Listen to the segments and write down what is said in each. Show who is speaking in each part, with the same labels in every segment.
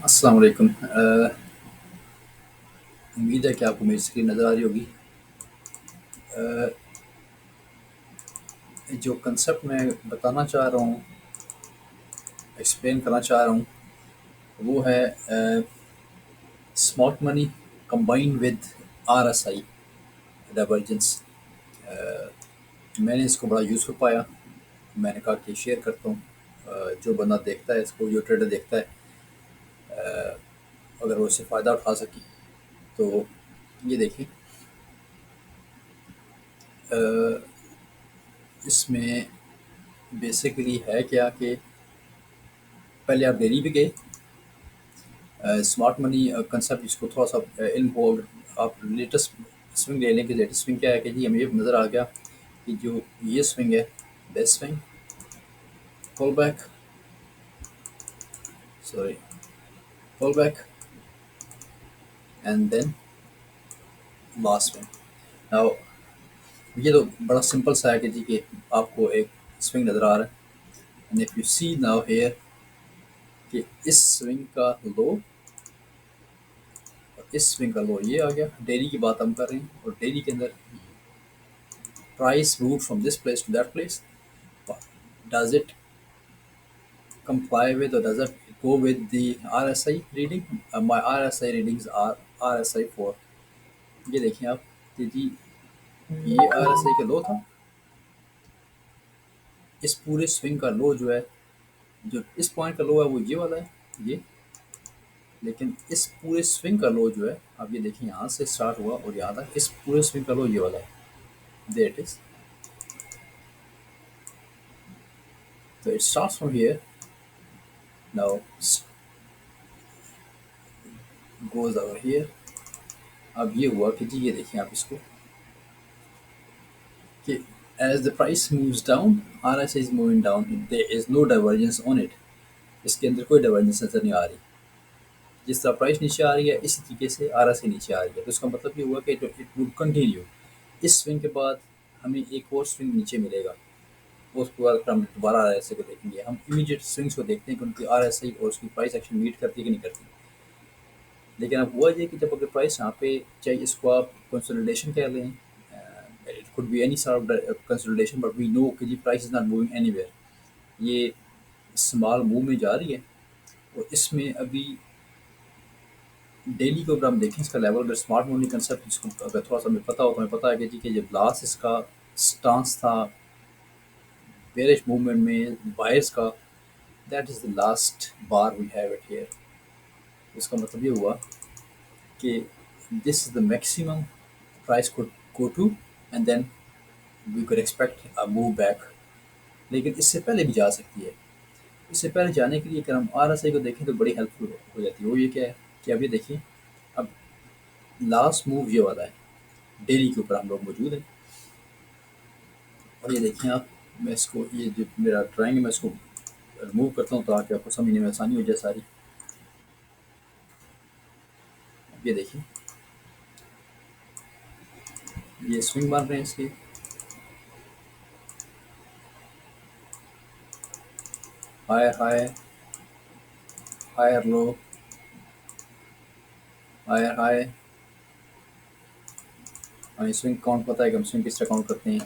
Speaker 1: अस्सलाम वालेकुम। उम्मीद है कि आपको मेरी स्क्रीन नज़र आ रही होगी। अ, जो कंसेप्ट मैं बताना चाह रहा हूँ, एक्सप्लेन करना चाह रहा हूँ, वो है smart money combined with RSI divergence. मैंने इसको बड़ा यूज़फुल पाया। मैंने कहा कि शेयर करता हूँ। जो बंदा देखता है इसको, जो ट्रेडर देखता है, अगर वो इससे फ़ायदा उठा सके तो ये देखें। अ, इसमें बेसिकली है क्या कि पहले आप डेली पे गए। स्मार्ट मनी कंसेप्ट इसको थोड़ा सा इल्म हो, अगर आप लेटेस्ट स्विंग ले लें कि लेटेस्ट स्विंग क्या है कि जी हमें ये नज़र आ गया कि जो ये स्विंग है, best swing, pull back, sorry, pull back and then last swing. Now ये तो बड़ा सिंपल सा है कि जी कि आपको एक स्विंग नज़र आ रहा है। And if you see now here कि इस स्विंग का लो और इस स्विंग का लो ये आ गया। डेली की बात हम कर रहे हैं और डेली के अंदर price move from this place to that place. Does it comply with or does it go with the RSI reading? My RSI readings are RSI 4। ये देखिए आप कि जी ये RSI का लो था। इस पूरे स्विंग का लो जो है, जो इस पॉइंट का लो है वो ये वाला है, ये। लेकिन इस पूरे स्विंग का लो जो है, आप ये देखिए यहाँ से स्टार्ट हुआ और यहाँ तक इस पूरे स्विंग का लो ये वाला है। There it is. तो it starts from here, now goes over here. अब ये हुआ कि जी ये देखिए आप इसको कि as the price moves down, RSI is moving down. There is no divergence on it. इसके अंदर कोई डाइवर्जेंस नजर नहीं आ रही। जिस तरह प्राइस नीचे आ रही है इसी तरीके से RSI नीचे आ रही है। तो इसका मतलब ये हुआ कि इट वुड कंटिन्यू। इस स्विंग के बाद हमें एक और स्विंग नीचे मिलेगा। उसके बाद फिर हम दोबारा RSI को देखेंगे। हम इमीडिएट स्विंग्स को देखते हैं कि उनकी RSI और उसकी प्राइस एक्शन मीट करती है कि नहीं करती। लेकिन अब हुआ ये कि जब अगर प्राइस यहाँ पे, चाहे इसको आप कंसोलिडेशन कह लें, it could be any sort of consolidation, but we know कि जी price is not moving anywhere. ये स्मॉल मूव में जा रही है। और इसमें अभी डेली को अगर हम देखें इसका लेवल, अगर स्मार्ट मनी कंसेप्ट इसको अगर थोड़ा सा हमें पता हो तो हमें पता है कि जी कि जब लास्ट इसका स्टांस था बेरिश मूवमेंट में बायर्स का, that is the last bar we have it here. इसका मतलब ये हुआ कि this is the maximum price could go to, and then we could expect a move back। लेकिन इससे पहले भी जा सकती है। इससे पहले जाने के लिए अगर हम RSI को देखें तो बड़ी हेल्पफुल हो जाती है। वो ये क्या है कि अब ये देखिए, अब लास्ट मूव ये वाला है, डेली के ऊपर हम लोग मौजूद हैं। और ये देखिए आप, मैं इसको ये जो मेरा ड्राइंग है मैं इसको रिमूव करता हूँ ताकि आपको समझने में आसानी हो जाए सारी। अब ये देखिए, ये स्विंग बन रहे हैं इसके। Higher high, higher low, higher high. हमें स्विंग काउंट पता है कि हम स्विंग किस तरह काउंट करते हैं।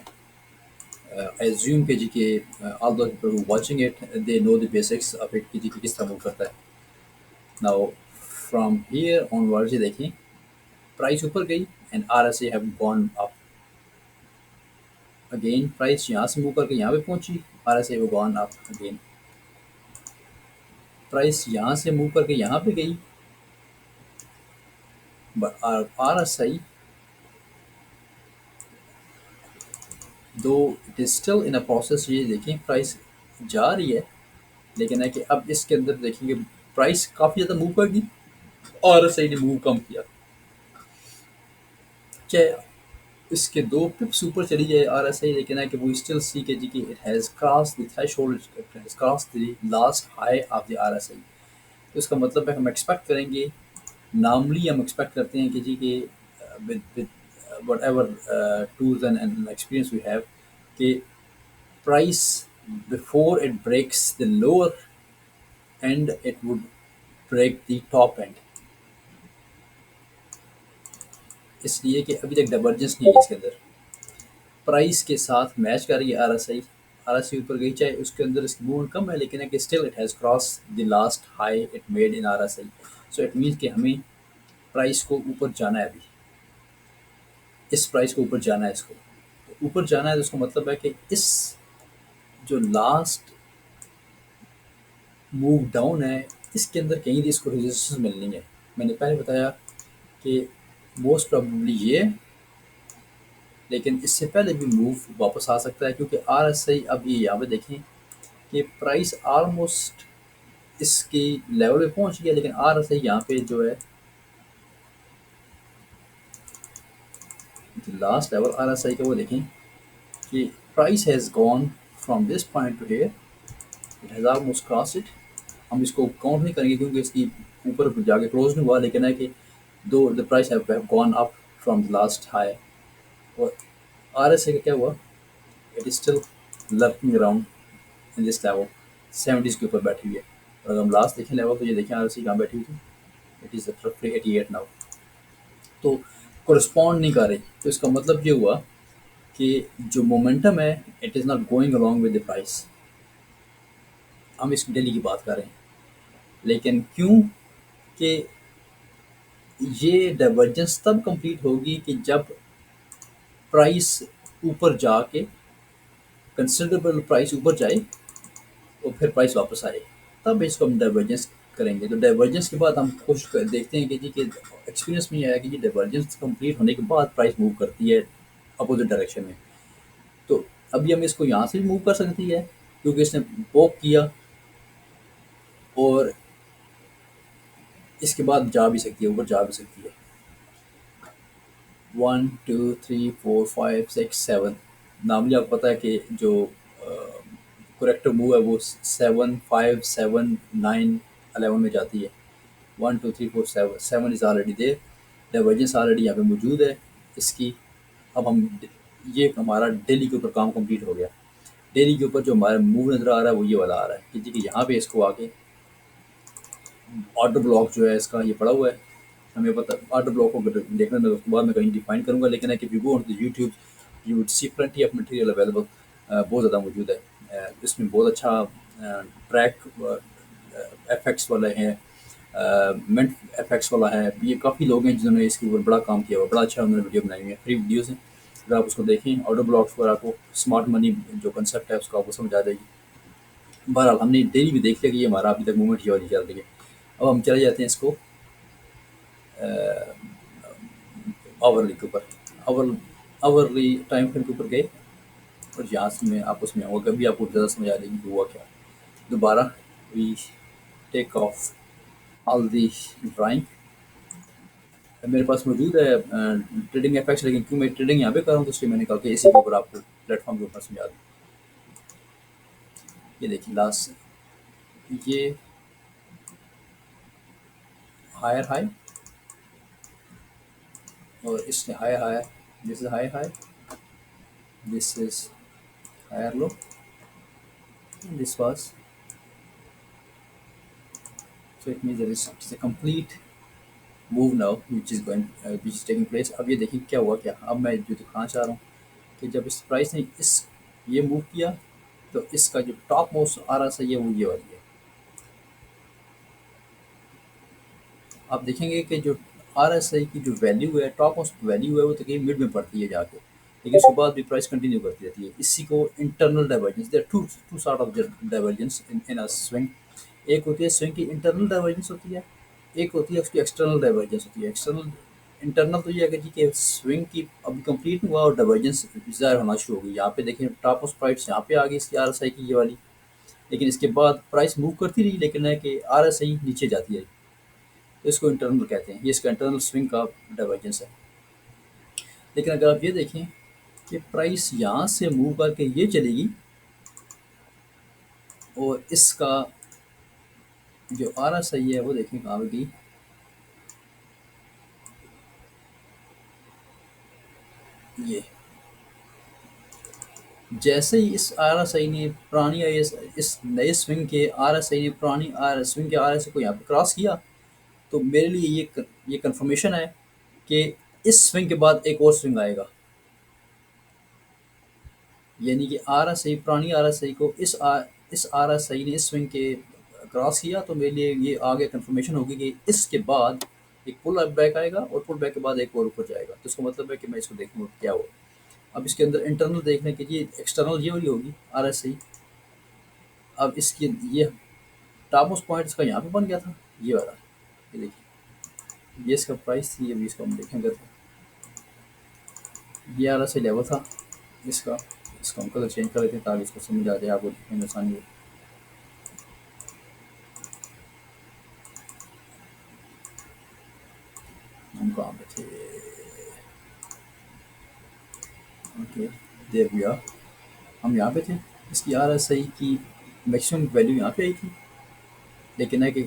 Speaker 1: आई एज्यूम के जी के all those people who watching it they know the basics of it कि जी कि किस तरह मूव करता है। नाउ फ्रॉम हियर ऑनवर्ड्स ये देखिए, प्राइस ऊपर गई and RSI have gone up again. Price यहाँ से मूव करके यहाँ पे पहुंची, RSI have gone up again. Price यहाँ से मूव करके यहाँ पे गई, बट RSI दो it is still in a process. ये देखें प्राइस जा रही है, लेकिन है कि अब इसके अंदर देखेंगे प्राइस काफ़ी ज़्यादा मूव कर गई, RSI ने मूव कम किया। चाहे इसके 2 पिप्स ऊपर चली जाए RSI, लेकिन है कि वो स्टिल सी के जी कि it has crossed the threshold, it has crossed the last high of the RSI। तो इसका मतलब है हम एक्सपेक्ट करेंगे, नॉर्मली हम एक्सपेक्ट करते हैं कि जी कि with whatever tools and experience we have कि price before it breaks the lower end it would break the top end, इसलिए कि अभी तक डाइवर्जेंस नहीं है इसके अंदर, प्राइस के साथ मैच कर रही है आरएसआई। आरएसआई ऊपर गई, चाहे उसके अंदर इसकी मूवमेंट कम है, लेकिन है कि still it has cross the last high it made in RSI. So it means कि हमें प्राइस को ऊपर जाना है अभी, इस प्राइस को ऊपर जाना है, इसको ऊपर जाना है, तो उसका मतलब है कि इस जो लास्ट मूव डाउन है, इसके अंदर कहीं भी इसको रेजिस्टेंस मिलनी है। मैंने पहले बताया कि मोस्ट प्रोबेबली ये, लेकिन इससे पहले भी मूव वापस आ सकता है, क्योंकि आरएसआई अब ये यहाँ पे देखें कि प्राइस ऑलमोस्ट इसकी लेवल पे पहुंच गया, लेकिन आरएसआई यहाँ पे जो है लास्ट लेवल आरएसआई का वो देखें कि price has gone from this point to here, it has almost cross it. हम इसको काउंट नहीं करेंगे क्योंकि इसकी ऊपर जाके क्लोज नहीं हुआ, लेकिन है कि दो the price have gone up from the last high. और आरएसआई का क्या हुआ, it is still lurking around in this level, 70s के ऊपर बैठी हुई है। और अगर हम लास्ट देखें लेवल, तो ये देखें आरएसआई कहाँ बैठी हुई थी, इट इज़ रफली 88 नाउ। तो कोरिस्पॉन्ड नहीं कर रही, तो इसका मतलब ये हुआ कि जो मोमेंटम है it is not going along with the price. हम इस डेली की बात कर रहे हैं, लेकिन क्यों कि ये डाइवर्जेंस तब कंप्लीट होगी कि जब प्राइस ऊपर जाके कंसिडरेबल प्राइस ऊपर जाए और फिर प्राइस वापस आए, तब इसको हम डाइवर्जेंस करेंगे। तो डाइवर्जेंस के बाद हम कोशिश कर देखते हैं कि जी कि एक्सपीरियंस में ये आया कि जी डाइवर्जेंस कंप्लीट होने के बाद प्राइस मूव करती है अपोजिट डायरेक्शन में। तो अभी हम इसको यहाँ से भी मूव कर सकती है, क्योंकि इसने पोक किया और इसके बाद जा भी सकती है, ऊपर जा भी सकती है। 1 2 3 4 5 6 7, नॉर्मली आपको पता है कि जो करेक्टर मूव है वो 7 5 7 9 11 में जाती है। 1 2 3 4 7, 7 is already there, divergence already यहाँ पे मौजूद है इसकी। अब हम ये हमारा डेली के ऊपर काम कंप्लीट हो गया। डेली के ऊपर जो हमारा मूव नज़र आ रहा है वो ये वाला आ रहा है कि जी कि यहाँ पे इसको आके ऑर्डर ब्लॉक जो है इसका ये पड़ा हुआ है। हमें पता ऑर्डर ब्लॉक को अगर देखना है तो उसके बाद मैं कहीं डिफाइन करूँगा, लेकिन है कि you go on the YouTube, you would see plenty of material available, बहुत ज़्यादा मौजूद है। इसमें बहुत अच्छा ट्रैक एफेक्ट्स वाले हैं, मिंट एफेक्ट्स वाला है। ये काफ़ी लोग हैं जिन्होंने इसके ऊपर बड़ा काम किया हुआ, बड़ा अच्छा उन्होंने वीडियो बनाई हुई है, फ्री वीडियोज़ हैं। अगर आप उसको देखें ऑर्डर ब्लॉक्स पर, आपको स्मार्ट मनी जो कंसेप्ट है उसका आपको समझ आ जाएगी। बहरहाल हमने डेली भी देख लिया कि ये हमारा अभी तक मूवमेंट ये वाली चल रही है। अब हम चले जाते हैं इसको आवरली के ऊपर। आवर आवरली टाइम फ्रेम के ऊपर गए और यहाँ से मैं आप उसमें आऊँगा, कभी आपको ज़्यादा समझ आ जाएगी कि हुआ क्या। दोबारा we take off all the drawing, मेरे पास मौजूद है ट्रेडिंग एफेक्ट्स, लेकिन क्यों मैं ट्रेडिंग यहाँ पे कर रहा हूँ, तो इसलिए मैंने कहा कि इसी के ऊपर आपको प्लेटफॉर्म के ऊपर समझा दूँ। ये देखिए लास्ट, ये हायर हाई और इसने higher higher, this is higher high, this is higher low, this was, so it means that it's a complete move now which is taking place। अब ये देखिए क्या हुआ, क्या अब मैं जो दिखाना चाह रहा हूँ कि जब इस प्राइस ने इस ये मूव किया, तो इसका जो टॉप मोस्ट आ रहा है वो ये वाली है। आप देखेंगे कि जो आरएसआई की जो वैल्यू है, टॉप मोस्ट वैल्यू है, वो तकरीबन मिड में पड़ती है जाके, लेकिन उसके बाद भी प्राइस कंटिन्यू करती रहती है। इसी को internal divergence, there two two sort of divergence in a swing. एक होती है स्विंग की इंटरनल डाइवर्जेंस होती है, एक होती है उसकी एक्सटर्नल डाइवर्जेंस होती है। एक्सटर्नल इंटरनल तो ये है कि जी कि स्विंग की अभी कंप्लीट नहीं हुआ और डाइवर्जेंस ज़ाहिर होना शुरू हो गई। यहाँ पे देखिए टॉप ऑफ प्राइस यहाँ पे आ गई इसकी आरएसआई की ये वाली, लेकिन इसके बाद प्राइस मूव करती रही, लेकिन है कि आरएसआई नीचे जाती है, तो इसको इंटरनल कहते हैं। ये इसका इंटरनल स्विंग का डाइवर्जेंस है। लेकिन अगर आप ये देखें कि प्राइस यहाँ से मूव करके ये चलेगी और इसका जो आर एस आई है वो देखें कहाँ गई, ये जैसे ही इस आरएसआई ने पुरानी आईएस इस नए स्विंग के आरएसआई ने पुरानी आर स्विंग के आरएसआई को यहाँ पे क्रॉस किया, तो मेरे लिए ये कंफर्मेशन है कि इस स्विंग के बाद एक और स्विंग आएगा। यानी कि आरएसआई पुरानी आरएसआई को इस आरएसआई ने इस स्विंग के क्रॉस किया, तो मेरे लिए ये आगे कंफर्मेशन होगी कि इसके बाद एक पुल बैक आएगा और पुल बैक के बाद एक और ऊपर जाएगा। तो इसका मतलब है कि मैं इसको देखूंगा क्या हुआ। अब इसके अंदर इंटरनल देखने के लिए एक्सटर्नल ये वाली होगी आरएसआई। अब इसकी ये टॉप मोस्ट पॉइंट इसका यहाँ पे बन गया था, ये वाला। ये देखिए, ये इसका प्राइस थी, अभी इसको हम देखेंगे तो ये आरएसआई लेवल था इसका। इसका हम कलर चेंज कर लेते हैं ताकि इसको समझ आ जाए, आपको देखने में आसानी हो। हम कहाँ पे थे? Okay, there we are. हम यहाँ पे थे। इसकी आरएसआई की मैक्सिमम वैल्यू यहाँ पे आई थी, लेकिन है कि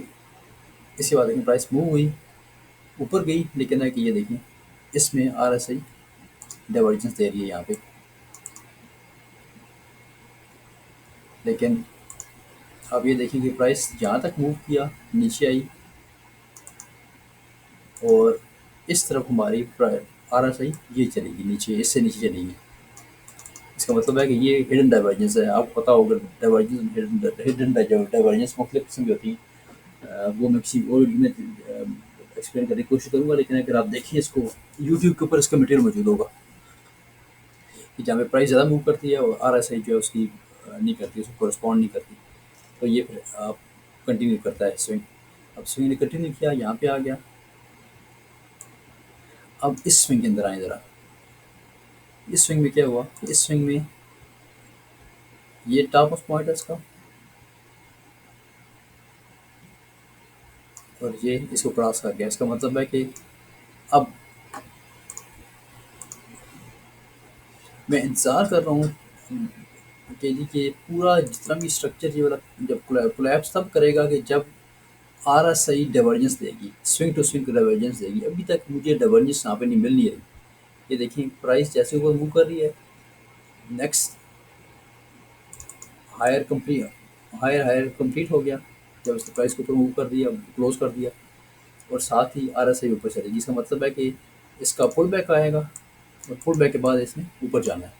Speaker 1: इसके बाद लेकिन प्राइस मूव हुई, ऊपर गई, लेकिन है कि ये देखिए इसमें आरएसआई डाइवर्जेंस दे रही है यहाँ पे। लेकिन अब ये देखिए कि प्राइस जहाँ तक मूव किया नीचे आई, और इस तरफ हमारी आरएसआई ये चलेगी नीचे, इससे नीचे चलेगी। इसका मतलब है कि ये हिडन डाइवर्जेंस है। आपको पता होगा डाइवर्जेंस, हिडन डाइवर्जेंस मुख्तलिफ किस्म की होती हैं। वो मैं किसी और में एक्सप्लेन करने की कोशिश करूंगा, लेकिन अगर आप देखिए इसको यूट्यूब के ऊपर इसका मटेरियल मौजूद होगा कि जहाँ पे प्राइस ज़्यादा मूव करती है और आरएसआई जो है उसकी नहीं करती, उसको कोरस्पॉन्ड नहीं करती, तो ये फिर आप कंटिन्यू करता है स्विंग। अब स्विंग ने कंटिन्यू किया, यहाँ पे आ गया। अब इस स्विंग के अंदर आए ज़रा। इस स्विंग में क्या हुआ? इस स्विंग में ये टॉप ऑफ पॉइंट है इसका, और ये इसको क्रॉस कर गया। इसका मतलब है कि अब मैं इंतज़ार कर रहा हूँ कि जी कि पूरा जितना भी स्ट्रक्चर ये वाला जब कोलैप्स तब करेगा कि जब आरएसआई डाइवर्जेंस देगी, स्विंग टू स्विंग डाइवर्जेंस देगी। अभी तक मुझे डाइवर्जेंस यहाँ पे नहीं मिल रही है। ये देखिए प्राइस जैसे ऊपर मूव कर रही है, next higher complete higher higher complete हो गया जब इसने प्राइस को ऊपर मूव कर दिया, क्लोज कर दिया, और साथ ही आरएसआई ऊपर चलेगी। इसका मतलब है कि इसका पुल बैक आएगा, और पुल बैक के बाद इसने ऊपर जाना है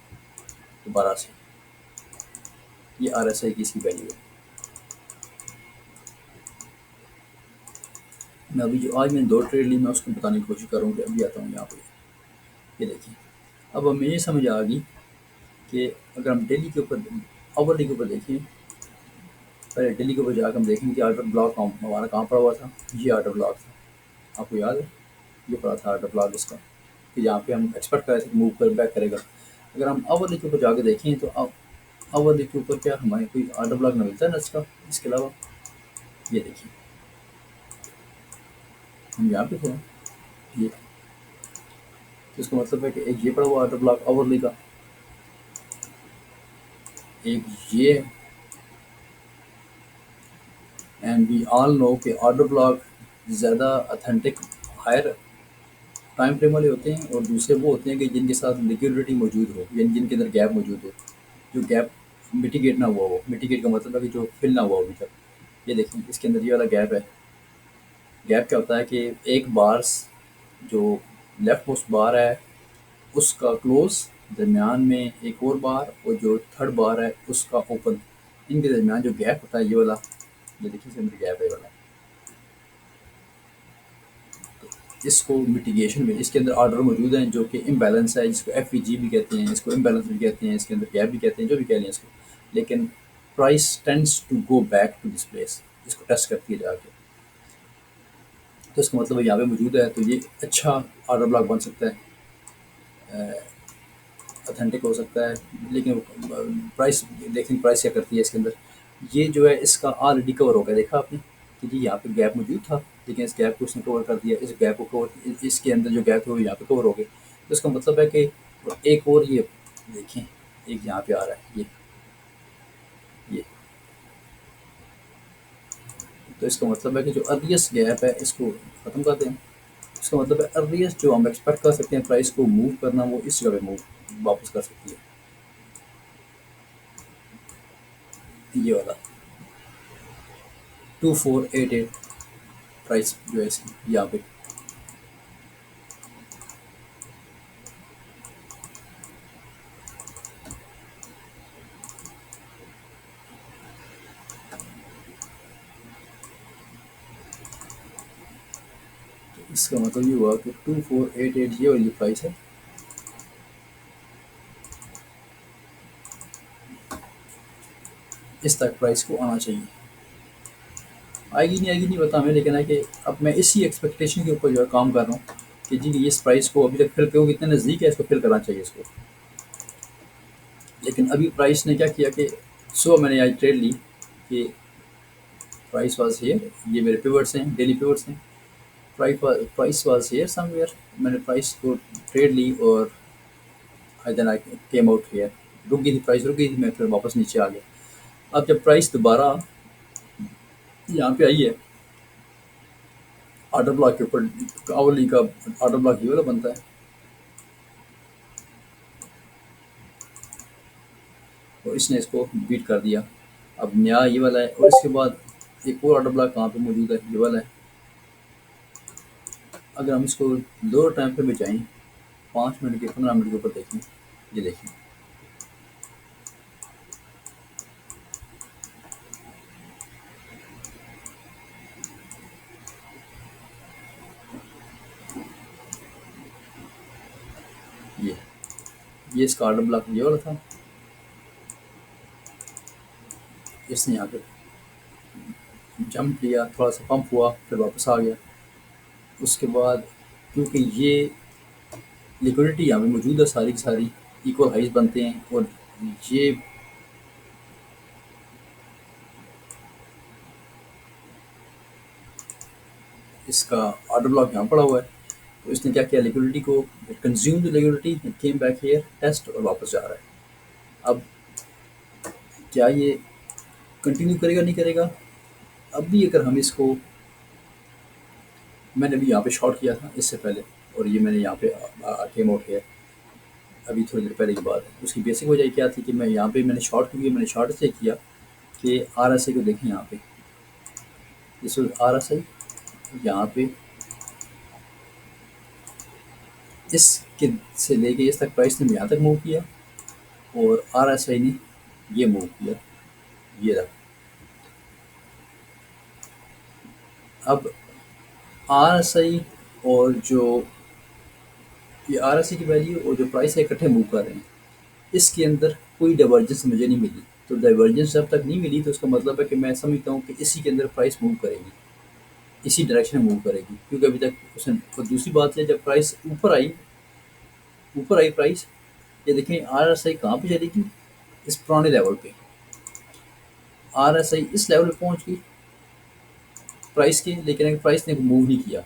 Speaker 1: दोबारा से। ये आरएसआई की इसकी वैल्यू है। मैं अभी जो आज मैंने 2 ट्रेड ली, मैं उसको बताने की कोशिश करूँ कि अभी आता हूँ यहाँ पे। ये देखिए, अब हमें ये समझ आ गई कि अगर हम डेली के ऊपर आवरली के ऊपर देखें, पहले डेली के ऊपर जाकर हम देखेंगे कि आर्डर ब्लॉक हमारा कहाँ पड़ा हुआ था। ये आर्डर ब्लॉक था, आपको याद है? ये पड़ा था आर्डर ब्लॉक इसका, कि यहाँ पे हम एक्सपेक्ट कर रहे थे कि मूव कर बैक करेगा। अगर हम आवरली के ऊपर जाके देखें तो अब आवरली के ऊपर क्या हमें कोई आर्डर ब्लॉक ना मिलता है ना इसका। इसके अलावा ये देखिए, हम यहाँ पे थे, ये तो इसका मतलब है कि एक ये पड़ा हुआ आर्डर ब्लॉक आवरली का, एक ये, एंड वी ऑल नो कि ऑर्डर ब्लॉक ज़्यादा अथेंटिक हायर टाइम फ्रेम वाले होते हैं, और दूसरे वो होते हैं कि जिनके साथ लिक्विडिटी मौजूद हो, यानी जिनके अंदर गैप मौजूद हो, जो गैप मिटिगेट ना हुआ हो। मिटिगेट का मतलब है कि जो फिल ना हुआ हो अभी तक। ये देखिए इसके अंदर ये वाला गैप है। गैप क्या होता है कि एक बार्स जो लेफ्ट मोस्ट बार है उसका क्लोज, दरमियान में एक और बार, और जो थर्ड बार है उसका ओपन, इनके दरमियान जो गैप होता है ये वाला, ये देखिए इसके अंदर गैप है ये वाला। इसको मिटिगेशन में इसके अंदर ऑर्डर मौजूद हैं जो कि इम्बैलेंस है, जिसको एफ भी कहते हैं, इसको इम्बैलेंस भी कहते हैं, इसके अंदर गैप भी कहते हैं, जो भी कह लें इसको। लेकिन price tends to go back to this place, इसको टेस्ट करती है जाके। तो इसका मतलब है यहाँ पे मौजूद है, तो ये अच्छा ऑर्डर ब्लॉक बन सकता है, अथेंटिक हो सकता है। लेकिन प्राइस देखें, प्राइस क्या करती है इसके अंदर। ये जो है इसका ऑलरेडी कवर हो गया, देखा आपने कि जी यहाँ पे गैप मौजूद था, लेकिन इस गैप को उसने कवर कर दिया। इस गैप को कवर, इसके अंदर जो गैप है वो यहाँ पे कवर हो गए। तो इसका मतलब है कि एक और ये देखें, एक यहाँ पे आ रहा है ये। तो इसका मतलब है कि जो अर्लीस्ट गैप है इसको ख़त्म कर दें। इसका मतलब है अर्लीस्ट जो हम एक्सपेक्ट कर सकते हैं प्राइस को मूव करना, वो इस जगह पे मूव वापस कर सकती है। ये वाला 2488 प्राइस जो है इसकी यहाँ पे। तो इसका मतलब ये हुआ कि 2488 ये वाली प्राइस है। इस तक प्राइस को आना चाहिए। आएगी नहीं पता हमें, लेकिन है कि अब मैं इसी एक्सपेक्टेशन के ऊपर जो है काम कर रहा हूँ कि जी इस प्राइस को अभी तक फिल क्योंकि इतने नज़दीक है, इसको फिल करना चाहिए इसको। लेकिन अभी प्राइस ने क्या किया कि सुबह मैंने आज ट्रेड ली कि प्राइस वाज हियर, ये मेरे पिवट्स हैं, डेली पिवट्स हैं। प्राइस वाज हियर समवेयर, मैंने प्राइस को ट्रेड ली और then I came out here. रुक गई थी प्राइस, रुक गई थी, मैं फिर वापस नीचे आ गया। अब जब प्राइस दोबारा यहाँ पे आई है ऑर्डर ब्लॉक के ऊपर, आवली का ऑर्डर ब्लॉक ये वाला बनता है, और इसने इसको बीट कर दिया। अब नया ये वाला है, और इसके बाद एक और ऑर्डर ब्लॉक कहाँ पे मौजूद है, ये वाला है। अगर हम इसको लोअर टाइम पे भी जाएं, 5 मिनट के 15 मिनट के ऊपर देखें, ये देखें, ये ये इसका ऑर्डर ब्लॉक ये वाला था। इसने यहाँ पे जंप लिया, थोड़ा सा पंप हुआ, फिर वापस आ गया। उसके बाद क्योंकि ये लिक्विडिटी यहाँ पे मौजूद है, सारी की सारी इक्वल हाइज बनते हैं, और ये इसका ऑर्डर ब्लॉक यहाँ पड़ा हुआ है। तो इसने क्या किया, लिक्विडिटी को consume the liquidity, came back here test, और वापस जा रहा है। अब क्या ये कंटिन्यू करेगा नहीं करेगा? अब भी अगर हम इसको, मैंने भी यहाँ पे शॉर्ट किया था इससे पहले, और ये मैंने यहाँ पे केम आउट किया अभी थोड़ी देर पहले की बात है। उसकी बेसिक वजह क्या थी कि मैं यहाँ पे मैंने शॉर्ट क्यों किया, मैंने शॉर्ट इसलिए किया कि आर एस आई को देखें यहाँ पे, इस आर एस आई यहाँ पे इस के से लेके इस तक प्राइस ने यहाँ तक मूव किया, और आर एस आई ने ये मूव किया, ये रहा। अब आर एस आई और जो ये आर एस आई की वैल्यू और जो प्राइस है इकट्ठे मूव कर रहे हैं, इसके अंदर कोई डाइवर्जेंस मुझे नहीं मिली। तो डाइवर्जेंस जब तक नहीं मिली तो उसका मतलब है कि मैं समझता हूँ कि इसी के अंदर प्राइस मूव करेगी, इसी डायरेक्शन में मूव करेगी, क्योंकि अभी तक उसने। और दूसरी बात है, जब प्राइस ऊपर आई प्राइस, ये देखें आर एस आई कहाँ पे चलेगी, इस पुराने लेवल पे। आर एस आई इस लेवल पे पहुँच गई प्राइस के, लेकिन अगर प्राइस ने मूव नहीं किया,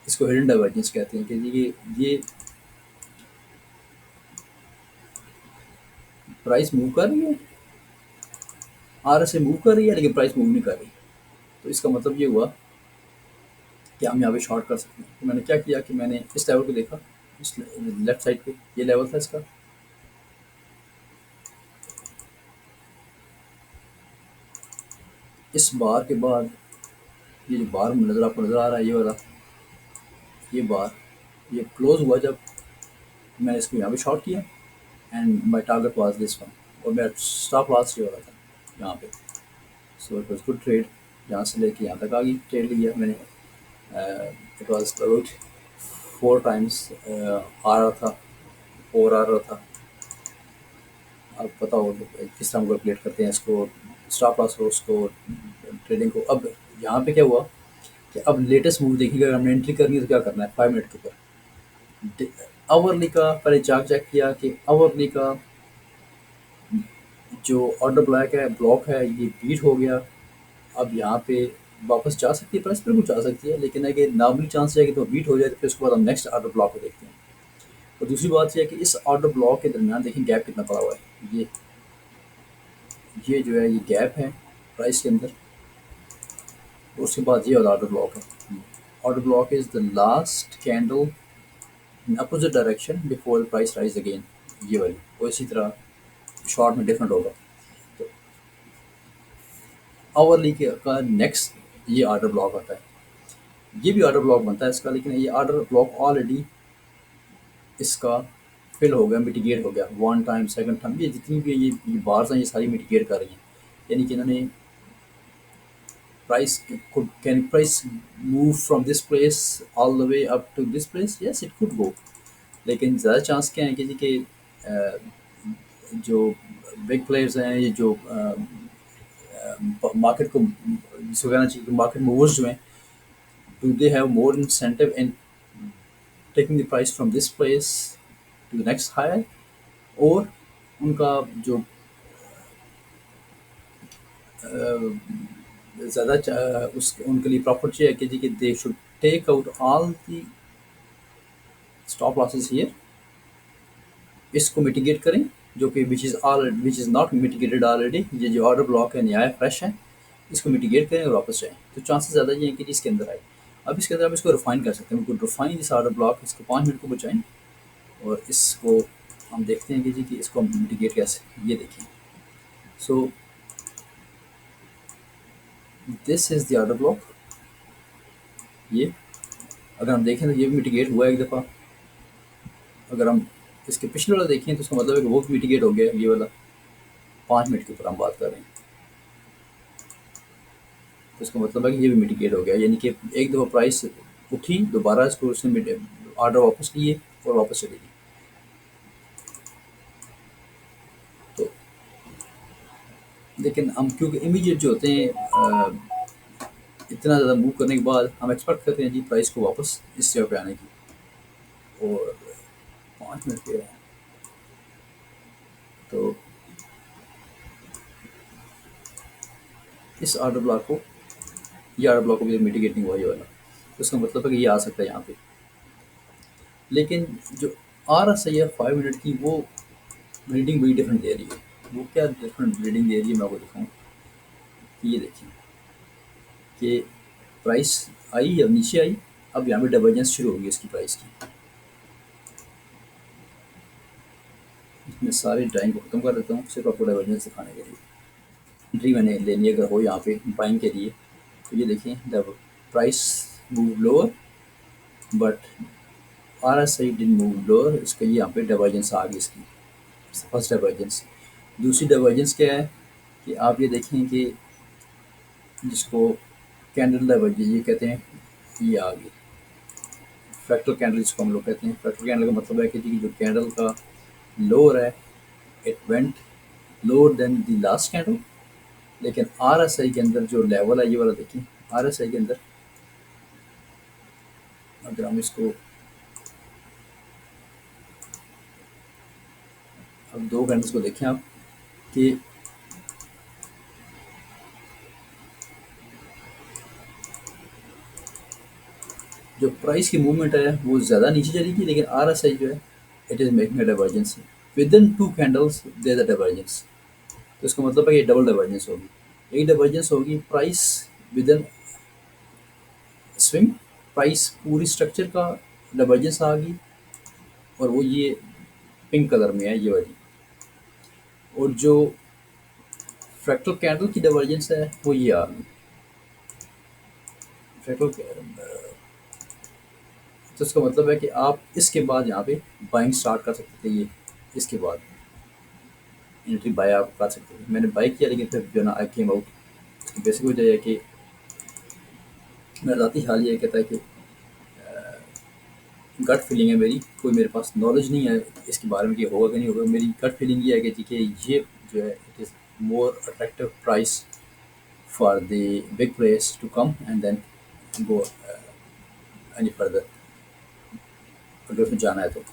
Speaker 1: इसको हिडन डाइवर्जेंस कहते हैं कि ये प्राइस मूव कर रही है, आर एस आई मूव कर रही है, लेकिन प्राइस मूव नहीं कर रही। तो इसका मतलब ये हुआ कि हम यहाँ पे शॉर्ट कर सकते हैं। तो मैंने क्या किया कि मैंने इस लेवल को देखा, इस लेफ्ट साइड पे ये लेवल था इसका, इस बार के बाद ये जो बार नज़र आपको नज़र आ रहा है, ये वाला, ये बार, ये क्लोज हुआ जब मैंने इसको यहाँ पे शॉर्ट किया, and my target was this one, और मेरा स्टॉप लॉस ये वाला था यहाँ पे। So it was good trade, यहाँ से लेके यहाँ तक आ गई, ट्रेड लिया मैंने। इट वाज अबाउट 4 टाइम्स आ रहा था, और आ रहा था। अब पता हो किस तरह कैलकुलेट करते हैं इसको, स्टॉप लॉस को, उसको, ट्रेडिंग को। अब यहाँ पे क्या हुआ कि अब लेटेस्ट मूव देखिएगा, अगर हमने एंट्री करनी है तो क्या करना है, 5 मिनट के ऊपर आवरली का पहले चेक किया कि आवरली का जो ऑर्डर ब्लॉक है ये बीट हो गया। अब यहाँ पे वापस जा सकती है प्राइस, बिल्कुल जा सकती है, लेकिन अगर नॉर्मली चांस है कि तो बीट हो जाए, तो फिर उसके बाद हम नेक्स्ट ऑर्डर ब्लॉक को देखते हैं। और दूसरी बात यह है कि इस ऑर्डर ब्लॉक के दरमियान देखें गैप कितना पड़ा हुआ है, ये जो है ये गैप है प्राइस के अंदर। उसके बाद ये वाला ऑर्डर ब्लॉक है, order block is the last candle in opposite direction before the price rise again, ये वाली। और इसी तरह शॉर्ट में डिफरेंट होगा। तो आवरली के का नेक्स्ट ये ऑर्डर ब्लॉक आता है। ये भी ऑर्डर ब्लॉक बनता है इसका, लेकिन ये ऑर्डर ब्लॉक ऑलरेडी इसका फिल हो गया, मिटिगेट हो गया। वन टाइम, सेकंड टाइम, ये जितनी भी ये बार्स हैं ये सारी मिटिगेट कर रही हैं। यानी कि इन्होंने price can price move from this place all the way up to this place? Yes, it could go. लेकिन ज़्यादा चांस क्या है कि जी कि जो बिग प्लेयर्स हैं, ये जो मार्केट को जिसको कहना चाहिए कि मार्केट मूवर्स जो हैं, do they have more incentive in taking the price from this place to the next higher, और उनका जो ज़्यादा उस उनके लिए प्रॉफिट ये है कि जी कि they should take out all the stop losses here, इसको मिटिगेट करें, जो कि which is not mitigated already. ये जो ऑर्डर ब्लॉक है नया है, फ्रेश है, इसको मिटिगेट करें और वापस जाएँ। तो चांसेस ज़्यादा ये हैं कि इसके अंदर आए। अब इसके अंदर हम इसको रिफाइन कर सकते हैं। बिल्कुल रिफाइन दिस ऑर्डर ब्लॉक, इसको 5 मिनट को बचाएं और इसको हम देखते हैं कि जी कि इसको हम मिटिगेट कैसे। ये देखिए, so this is the order block. ये अगर हम देखें तो ये भी मिटिगेट हुआ है एक दफ़ा। अगर हम इसके पिछले वाला देखें तो इसका मतलब है कि वो भी मिटिगेट हो गया है, ये वाला 5 मिनट के ऊपर हम बात कर रहे हैं। तो इसका मतलब है कि ये भी मिटिगेट हो गया, यानी कि एक दफ़ा प्राइस उठी, दोबारा इसको उसने ऑर्डर वापस लिए और वापस चली गई। तो लेकिन हम क्योंकि इमीडिएट जो होते हैं, इतना ज़्यादा मूव करने के बाद हम एक्सपेक्ट करते हैं जी प्राइस को वापस इस जगह पे आने की, और 5 मिनट पे है। तो इस ऑर्डर ब्लॉक को, ये ऑर्डर ब्लॉक को भी मिटिगेट नहीं हुआ ये वाला, तो इसका मतलब है कि ये आ सकता है यहाँ पे। लेकिन जो आ रहा सही है 5 मिनट की, वो रीडिंग बड़ी डिफरेंट दे रही है। वो क्या डिफरेंट रीडिंग दे रही है मैं आपको दिखाऊँ। कि ये देखिए कि प्राइस आई या नीचे आई, अब यहाँ पे डाइवर्जेंस शुरू होगी इसकी प्राइस की। इसमें सारी ड्राइंग को खत्म कर देता हूँ सिर्फ आपको डाइवर्जेंस दिखाने के लिए। एंट्री मैंने लेनी अगर हो यहाँ पे बाइंग के लिए, तो ये देखिए the price move lower but RSI didn't move lower. इसका ये यहाँ पे डाइवर्जेंस आ गई इसकी, फर्स्ट डाइवर्जेंस। दूसरी डाइवर्जेंस क्या है कि आप ये देखें कि जिसको कैंडल डाइवर्जेंस ये कहते हैं, ये आ गई फ्रैक्टल कैंडल, जिसको हम लोग कहते हैं। फ्रैक्टल कैंडल का मतलब है कि जी जो कैंडल का लोअर है, it went lower than the last candle. लेकिन RSI के अंदर जो लेवल है, ये वाला देखिए, RSI के अंदर अगर हम इसको अब 2 कैंडल्स को देखें आप कि जो प्राइस की मूवमेंट है वो ज़्यादा नीचे चली गई, लेकिन RSI जो है it is making a divergence within 2 candles, there is a divergence. तो इसका मतलब है कि डबल डाइवर्जेंस होगी। एक डाइवर्जेंस होगी price with in swing, price पूरी स्ट्रक्चर का डाइवर्जेंस आ गई, और वो ये पिंक कलर में है ये वाली। और जो फ्रैक्टल कैंडल की डाइवर्जेंस है वो ये आ गई फ्रैक्टल। तो इसका मतलब है कि आप इसके बाद यहाँ पे बाइंग स्टार्ट कर सकते थे। ये इसके बाद एंट्री बाय आप कर सकते थे। मैंने बाय किया, लेकिन फिर जो ना आई केम आउट। इसकी बेसिक वजह है कि मेरा ज़ाती हाल ये कहता है कि गट फीलिंग है मेरी, कोई मेरे पास नॉलेज नहीं है इसके बारे में कि होगा कि नहीं होगा। मेरी गट फीलिंग ये है कि जी कि ये जो है it is more attractive price for the big players to come and then go any further, अगर उसमें जाना है तो।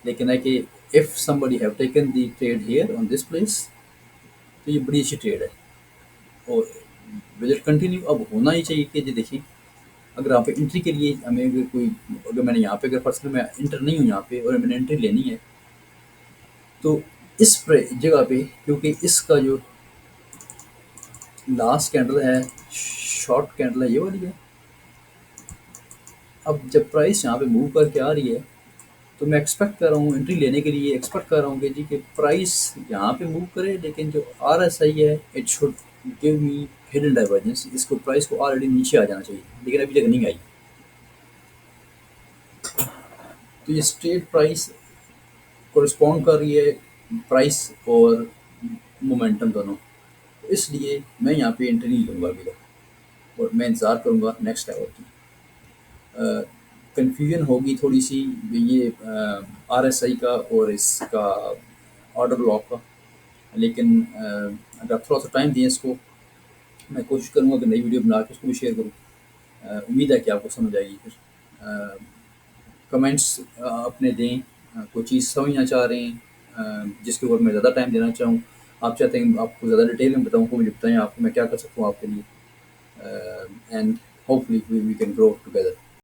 Speaker 1: लेकिन है कि if somebody have taken the trade here on this place, तो ये बड़ी अच्छी ट्रेड है और विल इट कंटिन्यू। अब होना ही चाहिए कि जी देखिए, अगर यहाँ पे एंट्री के लिए हमें अगर मैंने यहाँ पे अगर पर्सनल मैं इंटर नहीं हूँ यहाँ पे और मैंने एंट्री लेनी है, तो इस जगह पे क्योंकि इसका जो लास्ट कैंडल है, शॉर्ट कैंडल है, ये वाली है। अब जब प्राइस यहाँ पे मूव करके आ रही है, तो मैं एक्सपेक्ट कर रहा हूँ एंट्री लेने के लिए, एक्सपेक्ट कर रहा हूँ कि जी कि प्राइस यहाँ पे मूव करे, लेकिन जो आरएसआई है it should give me hidden divergence, इसको प्राइस को ऑलरेडी नीचे आ जाना चाहिए, लेकिन अभी तक नहीं आई। तो ये स्ट्रेट प्राइस कोरिस्पॉन्ड कर रही है प्राइस और मोमेंटम दोनों, तो इसलिए मैं यहाँ पे एंट्री नहीं लूँगा अभी तक, और मैं इंतज़ार करूँगा नेक्स्ट लेवल की। कन्फ्यूजन होगी थोड़ी सी ये आरएसआई का और इसका ऑर्डर ब्लॉक का, लेकिन अगर आप थोड़ा सा टाइम दें इसको, मैं कोशिश करूँगा कि नई वीडियो बना के उसको भी शेयर करूँ। उम्मीद है कि आपको समझ आएगी फिर। कमेंट्स अपने दें, कोई चीज़ समझना चाह रहे हैं जिसके ऊपर मैं ज़्यादा टाइम देना चाहूँ, आप चाहते हैं आपको ज़्यादा डिटेल में बताऊँ, तो मुझे बताएं, आपको मैं क्या कर सकता हूँ आपके लिए, and hopefully we can grow together.